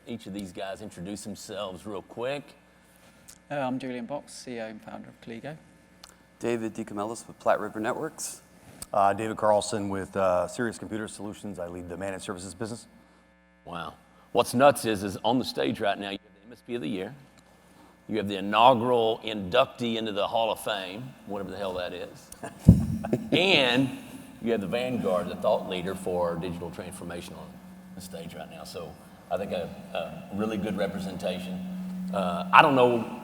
each of these guys introduce themselves real quick. I'm Julian Box, CEO and founder of Calligo. David DeCamillis with Platte River Networks. David Carlson with Sirius Computer Solutions. I lead the managed services business. Wow. What's nuts is on the stage right now, you have the MSP of the Year. You have the inaugural inductee into the Hall of Fame, whatever the hell that is. And you have the vanguard, the thought leader for digital transformation on the stage right now. So I think a really good representation. I don't know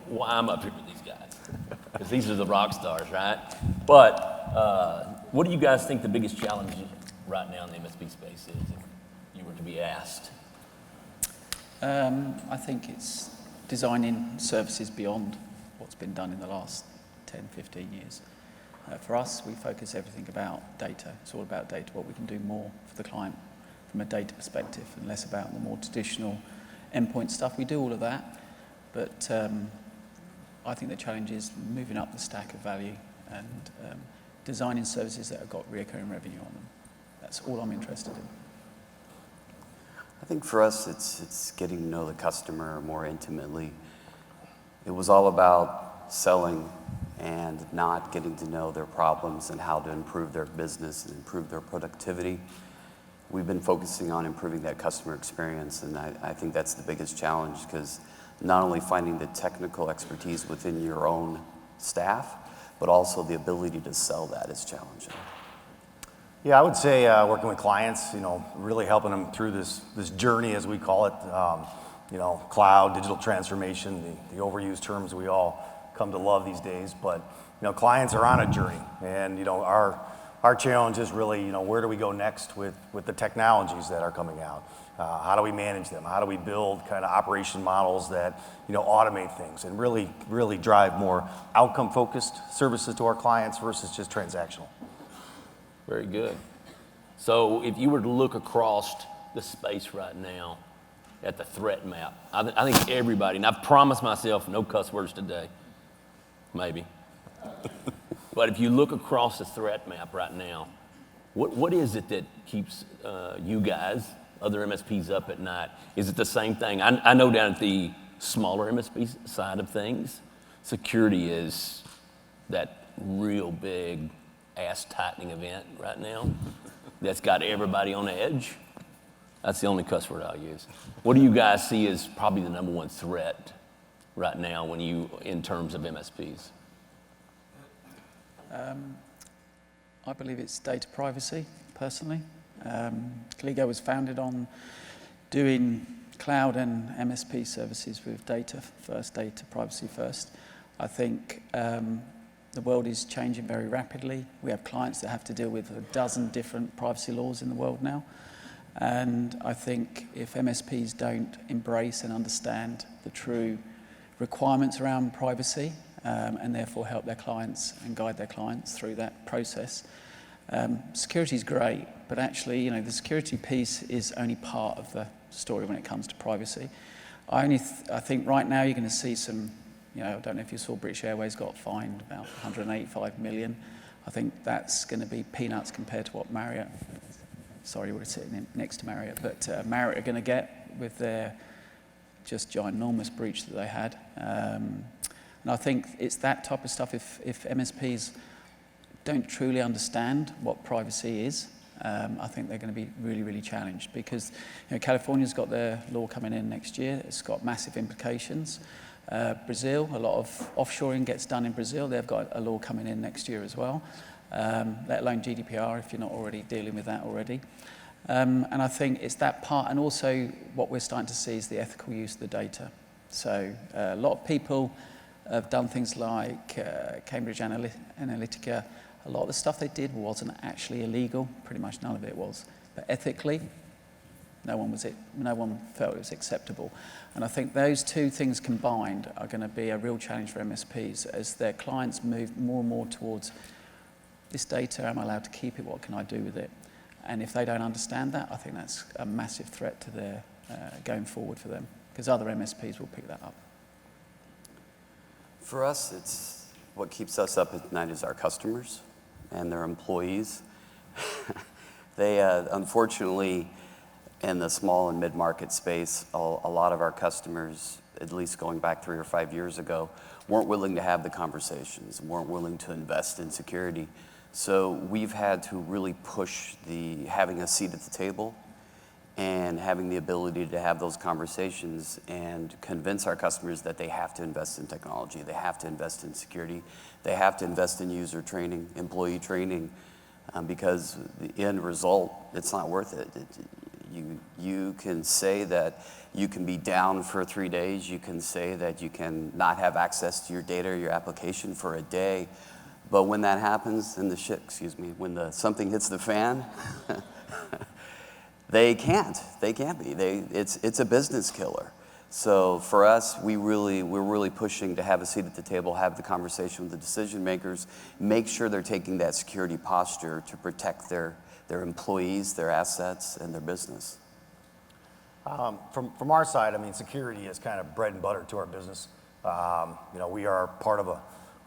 why I'm up here with these guys, because these are the rock stars, right? But what do you guys think the biggest challenge right now in the MSP space is, if you were to be asked? I think it's designing services beyond what's been done in the last 10, 15 years. For us, we focus everything about data. It's all about data, what we can do more for the client from a data perspective, and less about the more traditional endpoint stuff. We do all of that, but I think the challenge is moving up the stack of value and designing services that have got recurring revenue on them. That's all I'm interested in. I think for us, it's getting to know the customer more intimately. It was all about selling and not getting to know their problems and how to improve their business and improve their productivity. We've been focusing on improving that customer experience, and I think that's the biggest challenge, because not only finding the technical expertise within your own staff, but also the ability to sell that is challenging. Yeah, I would say working with clients, really helping them through this journey, as we call it, cloud, digital transformation, the overused terms we all come to love these days. But, clients are on a journey, and, our challenge is really, where do we go next with the technologies that are coming out? How do we manage them? How do we build kind of operation models that, automate things and really drive more outcome-focused services to our clients versus just transactional? Very good. So if you were to look across the space right now at the threat map, I think everybody, and I've promised myself no cuss words today, maybe. But if you look across the threat map right now, what is it that keeps you guys, other MSPs, up at night? Is it the same thing? I know down at the smaller MSP side of things, security is that real big ass-tightening event right now that's got everybody on edge. That's the only cuss word I'll use. What do you guys see as probably the number one threat right now in terms of MSPs? I believe it's data privacy, personally. Calligo was founded on doing cloud and MSP services with data first, data privacy first. I think the world is changing very rapidly. We have clients that have to deal with a dozen different privacy laws in the world now. And I think if MSPs don't embrace and understand the true requirements around privacy, and therefore help their clients and guide their clients through that process, security is great, but actually, the security piece is only part of the story when it comes to privacy. I think right now you're going to see some, I don't know if you saw British Airways got fined about 185 million. I think that's going to be peanuts compared to what Marriott, sorry, we're sitting next to Marriott, but Marriott are going to get with their just ginormous breach that they had. And I think it's that type of stuff. If MSPs don't truly understand what privacy is, I think they're going to be really, really challenged, because California's got their law coming in next year. It's got massive implications. Brazil, a lot of offshoring gets done in Brazil. They've got a law coming in next year as well, let alone GDPR, if you're not already dealing with that already. And I think it's that part, and also what we're starting to see is the ethical use of the data. So a lot of people have done things like Cambridge Analytica. A lot of the stuff they did wasn't actually illegal. Pretty much none of it was. But ethically, no one felt it was acceptable. And I think those two things combined are going to be a real challenge for MSPs as their clients move more and more towards this data. Am I allowed to keep it? What can I do with it? And if they don't understand that, I think that's a massive threat to their going forward for them, because other MSPs will pick that up. For us, it's what keeps us up at night is our customers and their employees. They, unfortunately, in the small and mid-market space, a lot of our customers, at least going back 3 or 5 years ago, weren't willing to have the conversations, weren't willing to invest in security. So we've had to really push having a seat at the table and having the ability to have those conversations and convince our customers that they have to invest in technology, they have to invest in security, they have to invest in user training, employee training, because the end result, it's not worth it. You can say that you can be down for 3 days, you can say that you can not have access to your data or your application for a day, but when that happens, when something hits the fan, they can't be. It's a business killer. So for us, we're really pushing to have a seat at the table, have the conversation with the decision makers, make sure they're taking that security posture to protect their employees, their assets, and their business. From our side, I mean, security is kind of bread and butter to our business. We are part of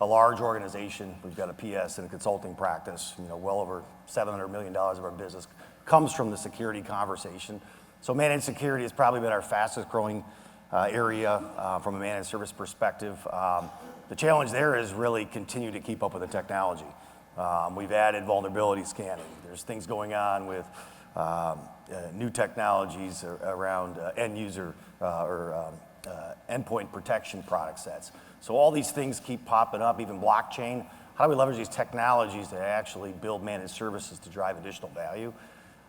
a large organization. We've got a PS and a consulting practice. Well over $700 million of our business comes from the security conversation. So managed security has probably been our fastest growing area from a managed service perspective. The challenge there is really continue to keep up with the technology. We've added vulnerability scanning. There's things going on with new technologies around end user or endpoint protection product sets. So all these things keep popping up, even blockchain. How do we leverage these technologies to actually build managed services to drive additional value?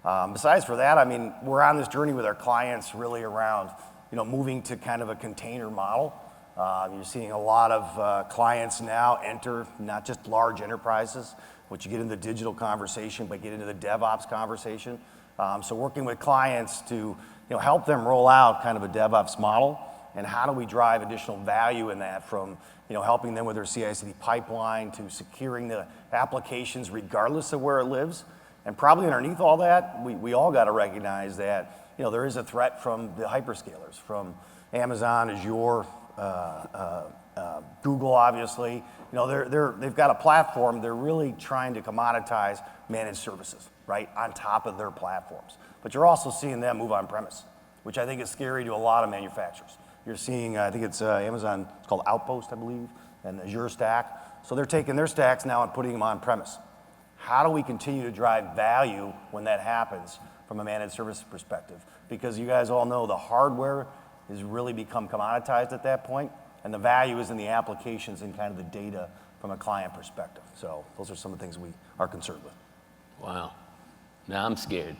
Besides for that, I mean, we're on this journey with our clients really around, moving to kind of a container model. You're seeing a lot of clients now enter not just large enterprises, which you get in the digital conversation, but get into the DevOps conversation. So working with clients to help them roll out kind of a DevOps model, and how do we drive additional value in that from helping them with their CI/CD pipeline to securing the applications regardless of where it lives. And probably underneath all that, we all got to recognize that there is a threat from the hyperscalers, from Amazon, Azure, Google, obviously. They've got a platform. They're really trying to commoditize managed services, right, on top of their platforms. But you're also seeing them move on premise, which I think is scary to a lot of manufacturers. You're seeing, I think it's Amazon, it's called Outpost, I believe, and Azure Stack. So they're taking their stacks now and putting them on premise. How do we continue to drive value when that happens from a managed service perspective? Because you guys all know the hardware has really become commoditized at that point, and the value is in the applications and kind of the data from a client perspective. So those are some of the things we are concerned with. Wow. Now I'm scared.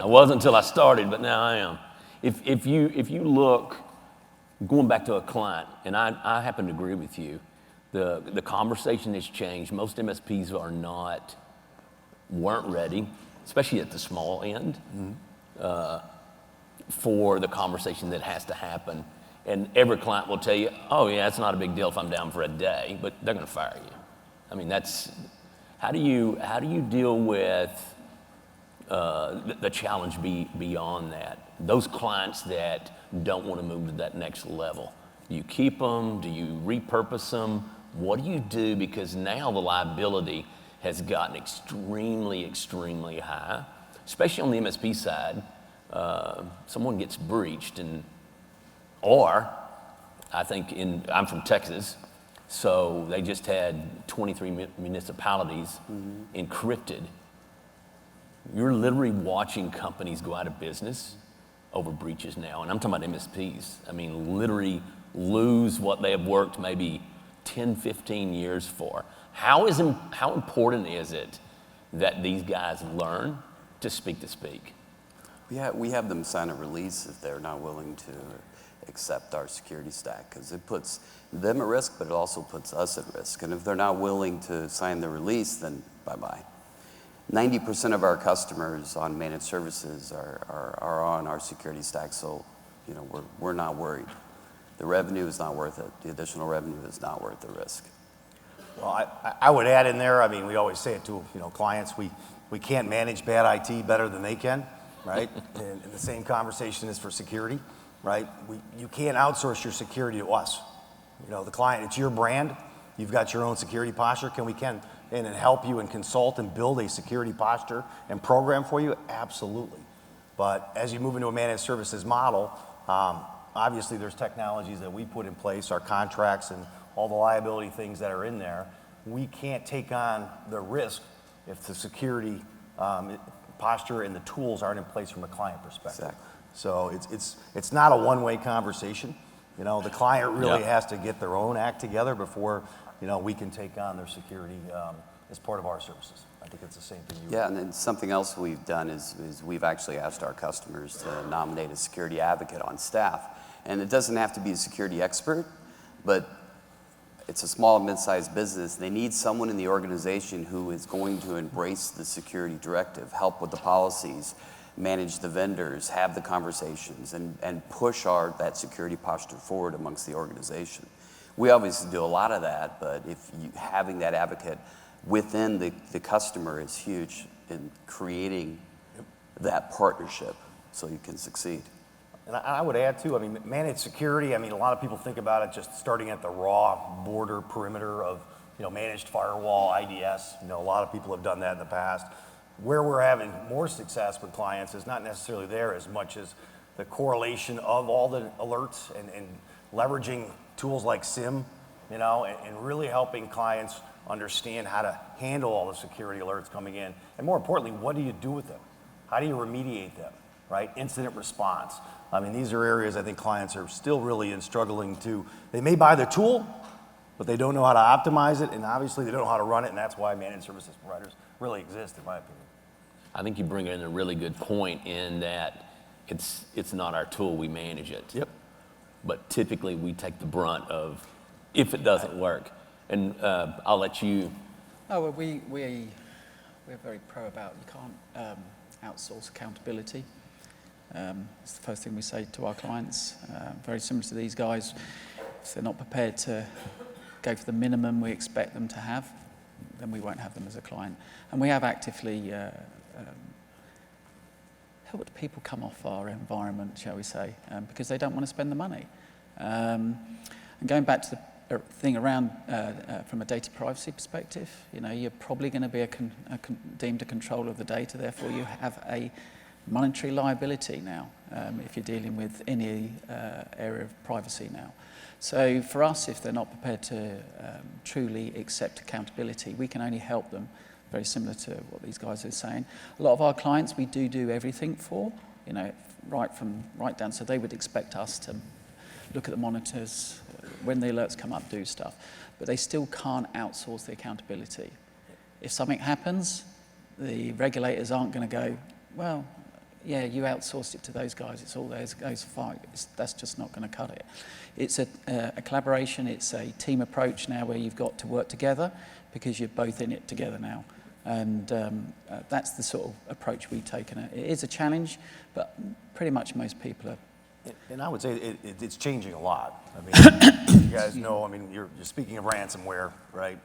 I wasn't until I started, but now I am. If you look, going back to a client, and I happen to agree with you, the conversation has changed. Most MSPs weren't ready, especially at the small end, for the conversation that has to happen. And every client will tell you, oh yeah, it's not a big deal if I'm down for a day, but they're going to fire you. I mean, how do you deal with the challenge beyond that? Those clients that don't want to move to that next level. Do you keep them? Do you repurpose them? What do you do? Because now the liability has gotten extremely, extremely high, especially on the MSP side. Someone gets breached, or I think I'm from Texas, so they just had 23 municipalities encrypted. You're literally watching companies go out of business over breaches now, and I'm talking about MSPs. I mean, literally lose what they have worked maybe 10, 15 years for. How important is it that these guys learn to speak? We have them sign a release if they're not willing to accept our security stack, because it puts them at risk, but it also puts us at risk. And if they're not willing to sign the release, then bye-bye. 90% of our customers on managed services are on our security stack, so we're not worried. The revenue is not worth it. The additional revenue is not worth the risk. Well, I would add in there, I mean, we always say it to clients, we can't manage bad IT better than they can, right? And the same conversation is for security, right? You can't outsource your security to us. The client, it's your brand. You've got your own security posture. Can we help you and consult and build a security posture and program for you? Absolutely. But as you move into a managed services model, obviously there's technologies that we put in place, our contracts and all the liability things that are in there. We can't take on the risk if the security posture and the tools aren't in place from a client perspective. Exactly. So it's not a one-way conversation. You know, the client really Yeah. has to get their own act together before, you know, we can take on their security as part of our services. I think it's the same thing you Yeah, and then something else we've done is we've actually asked our customers to nominate a security advocate on staff. And it doesn't have to be a security expert, but it's a small and mid-sized business. They need someone in the organization who is going to embrace the security directive, help with the policies, manage the vendors, have the conversations, and push that security posture forward amongst the organization. We obviously do a lot of that, but having that advocate within the customer is huge in creating that partnership so you can succeed. And I would add too, I mean, managed security, I mean, a lot of people think about it just starting at the raw border perimeter of, you know, managed firewall, IDS. You know, a lot of people have done that in the past. Where we're having more success with clients is not necessarily there as much as the correlation of all the alerts and leveraging tools like SIM, you know, and really helping clients understand how to handle all the security alerts coming in. And more importantly, what do you do with them? How do you remediate them, right? Incident response. I mean, these are areas I think clients are still really struggling to. They may buy the tool, but they don't know how to optimize it, and obviously they don't know how to run it, and that's why managed services providers really exist, in my opinion. I think you bring in a really good point in that it's not our tool, we manage it. Yep. But typically we take the brunt of if it doesn't work. And I'll let you. Oh, well, we're very pro about you can't outsource accountability. It's the first thing we say to our clients. Very similar to these guys. If they're not prepared to go for the minimum we expect them to have, then we won't have them as a client. And we have actively helped people come off our environment, shall we say, because they don't want to spend the money. And going back to the thing around from a data privacy perspective, you know, you're probably going to be deemed a controller of the data, therefore you have a monetary liability now if you're dealing with any area of privacy now. So for us, if they're not prepared to truly accept accountability, we can only help them, very similar to what these guys are saying. A lot of our clients we do everything for, you know, right down, so they would expect us to look at the monitors, when the alerts come up, do stuff. But they still can't outsource the accountability. If something happens, the regulators aren't going to go, well, yeah, you outsourced it to those guys, it's all theirs, it goes fine. That's just not going to cut it. It's a collaboration, it's a team approach now where you've got to work together because you're both in it together now. And that's the sort of approach we've taken. It is a challenge, but pretty much most people are. And I would say it's changing a lot. I mean, you guys know, I mean, you're speaking of ransomware, right?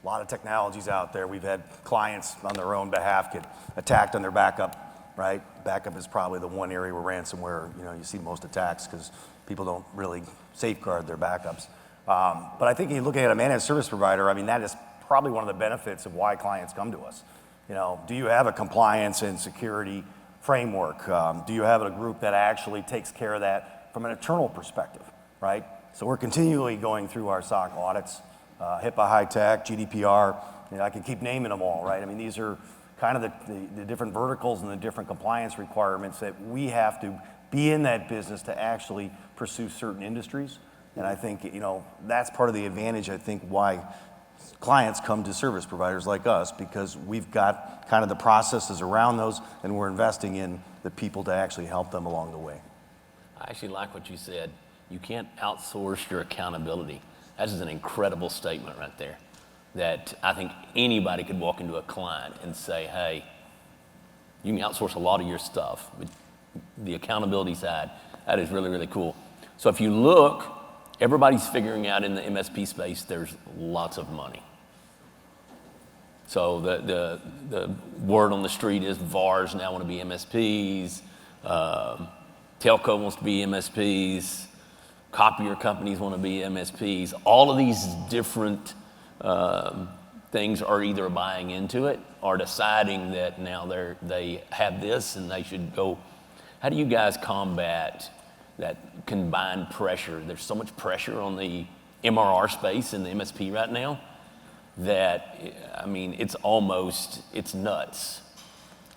A lot of technologies out there. We've had clients on their own behalf get attacked on their backup, right? Backup is probably the one area where ransomware, you know, you see most attacks because people don't really safeguard their backups. But I think you look at a managed service provider, I mean, that is probably one of the benefits of why clients come to us. You know, do you have a compliance and security framework? Do you have a group that actually takes care of that from an internal perspective, right? So we're continually going through our SOC audits, HIPAA high tech, GDPR, you know, I can keep naming them all, right? I mean, these are kind of the different verticals and the different compliance requirements that we have to be in that business to actually pursue certain industries. And I think, you know, that's part of the advantage, I think, why clients come to service providers like us, because we've got kind of the processes around those and we're investing in the people to actually help them along the way. I actually like what you said. You can't outsource your accountability. That is an incredible statement right there, that I think anybody could walk into a client and say, hey, you can outsource a lot of your stuff, but the accountability side, that is really, really cool. So if you look, everybody's figuring out in the MSP space, there's lots of money. So the word on the street is VARs now want to be MSPs, telco wants to be MSPs, copier companies want to be MSPs. All of these different things are either buying into it or deciding that now they have this and they should go How do you guys combat that combined pressure? There's so much pressure on the MRR space in the MSP right now that, I mean, it's nuts.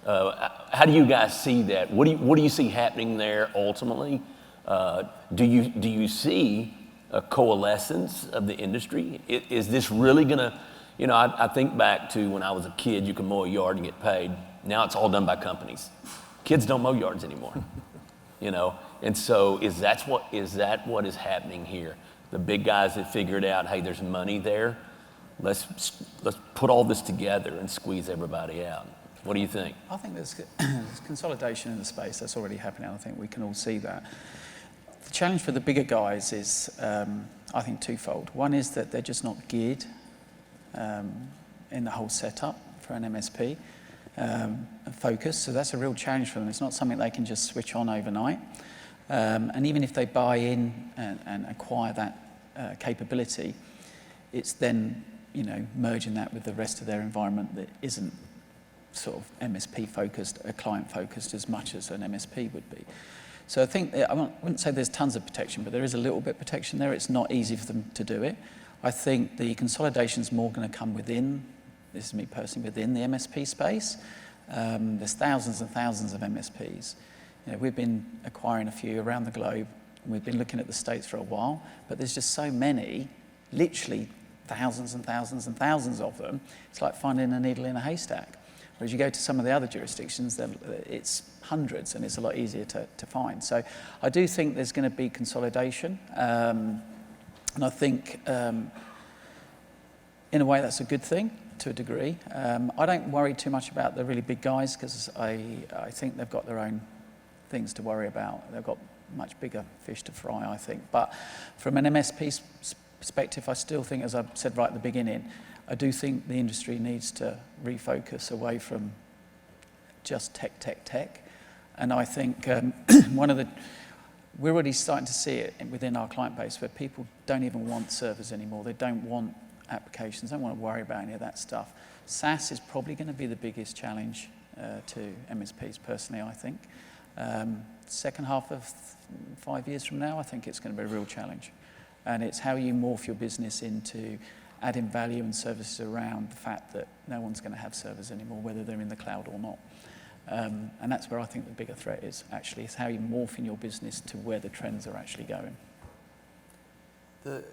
How do you guys see that? What do you see happening there ultimately? Do you see a coalescence of the industry? Is this really gonna, I think back to when I was a kid, you could mow a yard and get paid. Now it's all done by companies. Kids don't mow yards anymore, And so is that what is happening here? The big guys that figured out, hey, there's money there. Let's put all this together and squeeze everybody out. What do you think? I think there's consolidation in the space that's already happening. I think we can all see that. The challenge for the bigger guys is, I think, twofold. One is that they're just not geared in the whole setup for an MSP focus. So that's a real challenge for them. It's not something they can just switch on overnight. And even if they buy in and acquire that capability, it's then merging that with the rest of their environment that isn't sort of MSP focused, client focused as much as an MSP would be. So I think, I wouldn't say there's tons of protection, but there is a little bit of protection there. It's not easy for them to do it. I think the consolidation's more going to come within, this is me personally, within the MSP space. There's thousands and thousands of MSPs. We've been acquiring a few around the globe, and we've been looking at the States for a while, but there's just so many, literally thousands and thousands and thousands of them. It's like finding a needle in a haystack. Whereas you go to some of the other jurisdictions, it's hundreds, and it's a lot easier to find. So I do think there's going to be consolidation, and I think in a way that's a good thing to a degree. I don't worry too much about the really big guys because I think they've got their own things to worry about. They've got much bigger fish to fry, I think. But from an MSP perspective, I still think, as I said right at the beginning, I do think the industry needs to refocus away from just tech. And I think we're already starting to see it within our client base where people don't even want servers anymore. They don't want applications, don't want to worry about any of that stuff. SaaS is probably going to be the biggest challenge to MSPs personally, I think. Second half of 5 years from now, I think it's going to be a real challenge. And it's how you morph your business into adding value and services around the fact that no one's going to have servers anymore, whether they're in the cloud or not. And that's where I think the bigger threat is, actually. It's how you morph in your business to where the trends are actually going. The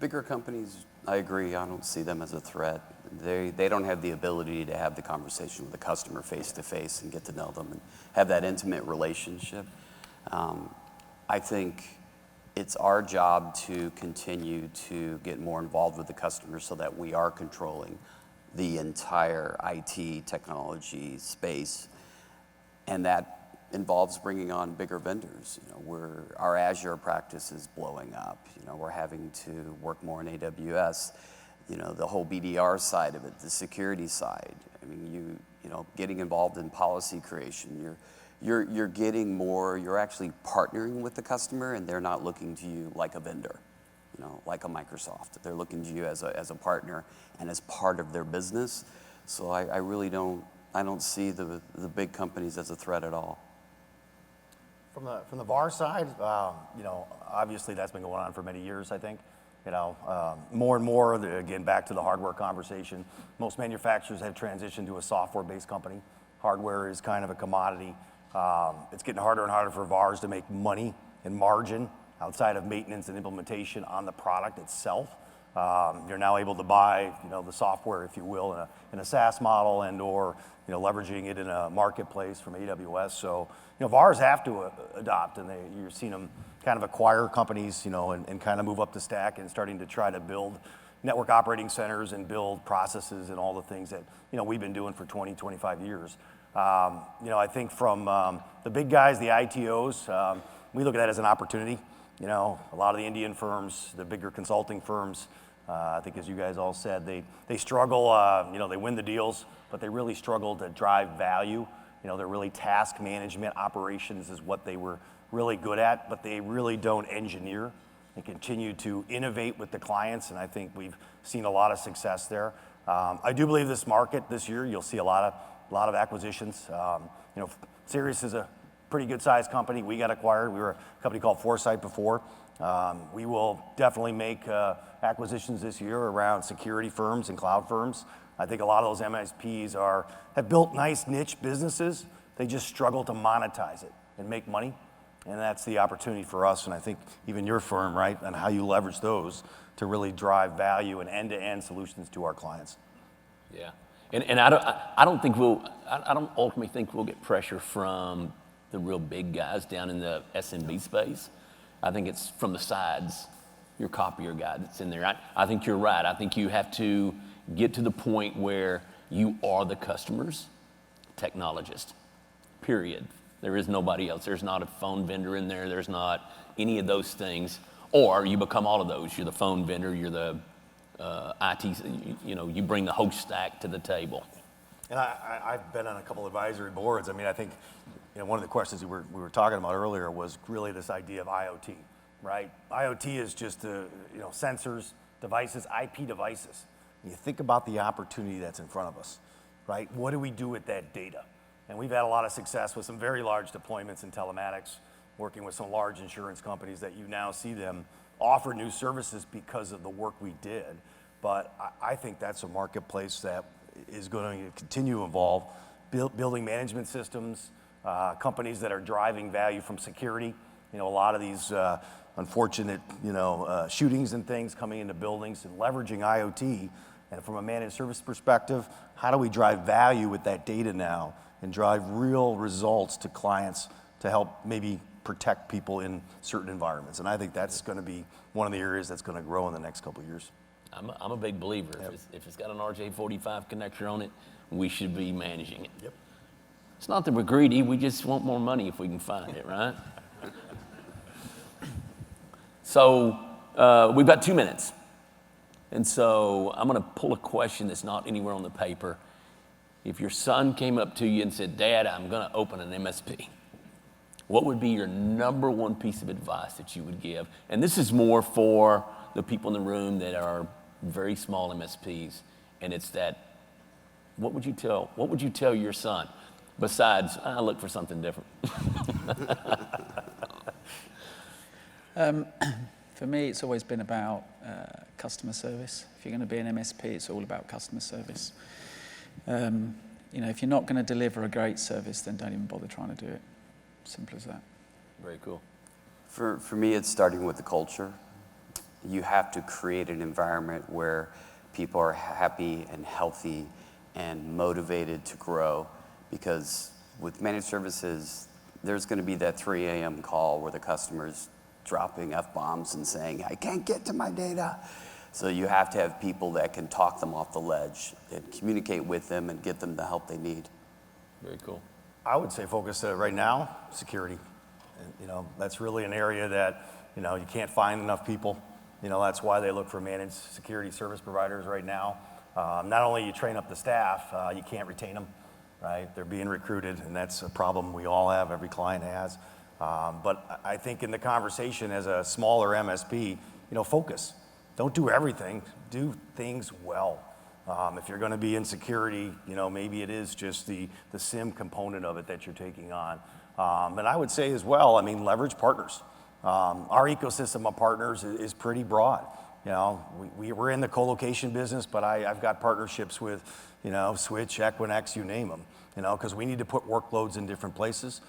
bigger companies, I agree, I don't see them as a threat. They don't have the ability to have the conversation with the customer face to face and get to know them and have that intimate relationship. I think it's our job to continue to get more involved with the customer so that we are controlling the entire IT technology space. And that involves bringing on bigger vendors. Our Azure practice is blowing up. We're having to work more in AWS. The whole BDR side of it, the security side. I mean, getting involved in policy creation. You're getting more. You're actually partnering with the customer, and they're not looking to you like a vendor, like a Microsoft. They're looking to you as a partner and as part of their business. So I really don't see the big companies as a threat at all. From the VAR side, obviously that's been going on for many years, I think. More and more, again, back to the hardware conversation, most manufacturers have transitioned to a software-based company. Hardware is kind of a commodity. It's getting harder and harder for VARs to make money and margin outside of maintenance and implementation on the product itself. You're now able to buy, the software, if you will, in a SaaS model or leveraging it in a marketplace from AWS. So, VARs have to adopt, and you're seeing them kind of acquire companies, and kind of move up the stack and starting to try to build network operating centers and build processes and all the things that, we've been doing for 20, 25 years. I think from the big guys, the ITOs, we look at that as an opportunity. A lot of the Indian firms, the bigger consulting firms, I think as you guys all said, they struggle, they win the deals, but they really struggle to drive value. They're really task management operations is what they were really good at, but they really don't engineer and continue to innovate with the clients, and I think we've seen a lot of success there. I do believe this market this year, you'll see a lot of acquisitions. Sirius is a pretty good sized company. We got acquired. We were a company called Foresight before. We will definitely make acquisitions this year around security firms and cloud firms. I think a lot of those MSPs have built nice niche businesses. They just struggle to monetize it and make money. And that's the opportunity for us, and I think even your firm, right, and how you leverage those to really drive value and end-to-end solutions to our clients. Yeah, and I don't ultimately think we'll get pressure from the real big guys down in the SMB space. I think it's from the sides, your copier guy that's in there. I think you're right. I think you have to get to the point where you are the customer's technologist, period. There is nobody else. There's not a phone vendor in there. There's not any of those things. Or you become all of those. You're the phone vendor. You're the IT. You bring the host stack to the table. And I've been on a couple advisory boards. I mean, I think one of the questions we were talking about earlier was really this idea of IoT, right? IoT is just sensors, devices, IP devices. And you think about the opportunity that's in front of us, right? What do we do with that data? And we've had a lot of success with some very large deployments in telematics, working with some large insurance companies that you now see them offer new services because of the work we did. But I think that's a marketplace that is going to continue to evolve. Building management systems, companies that are driving value from security. A lot of these unfortunate, shootings and things coming into buildings and leveraging IoT. And from a managed service perspective, how do we drive value with that data now and drive real results to clients to help maybe protect people in certain environments? And I think that's going to be one of the areas that's going to grow in the next couple of years. I'm a big believer. Yep. If it's got an RJ45 connector on it, we should be managing it. Yep. It's not that we're greedy. We just want more money if we can find it, right? So we've got 2 minutes. And so I'm going to pull a question that's not anywhere on the paper. If your son came up to you and said, Dad, I'm going to open an MSP, what would be your number one piece of advice that you would give? And this is more for the people in the room that are very small MSPs. And it's that, what would you tell your son besides, I look for something different? For me, it's always been about customer service. If you're going to be an MSP, it's all about customer service. If you're not going to deliver a great service, then don't even bother trying to do it. Simple as that. Very cool. For me, it's starting with the culture. You have to create an environment where people are happy and healthy and motivated to grow, because with managed services, there's going to be that 3 a.m. call where the customer's dropping F-bombs and saying, I can't get to my data. So you have to have people that can talk them off the ledge and communicate with them and get them the help they need. Very cool. I would say focus right now, security. And, that's really an area that, you can't find enough people. That's why they look for managed security service providers right now. Not only you train up the staff, you can't retain them, right? They're being recruited, and that's a problem we all have, every client has. But I think in the conversation as a smaller MSP, focus. Don't do everything, do things well. If you're going to be in security, maybe it is just the SIM component of it that you're taking on. And I would say as well, leverage partners. Our ecosystem of partners is pretty broad. We're in the co-location business, but I've got partnerships with, Switch, Equinix, you name them, because we need to put workloads in different places.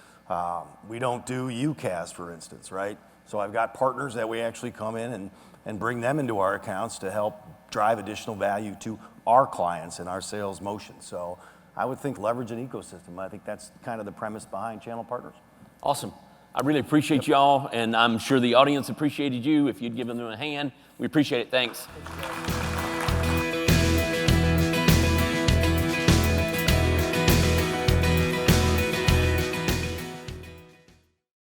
We don't do UCaaS, for instance, right? So I've got partners that we actually come in and bring them into our accounts to help drive additional value to our clients and our sales motion. So I would think leverage an ecosystem. I think that's kind of the premise behind channel partners. Awesome. I really appreciate y'all, and I'm sure the audience appreciated you. If you'd given them a hand, we appreciate it. Thanks.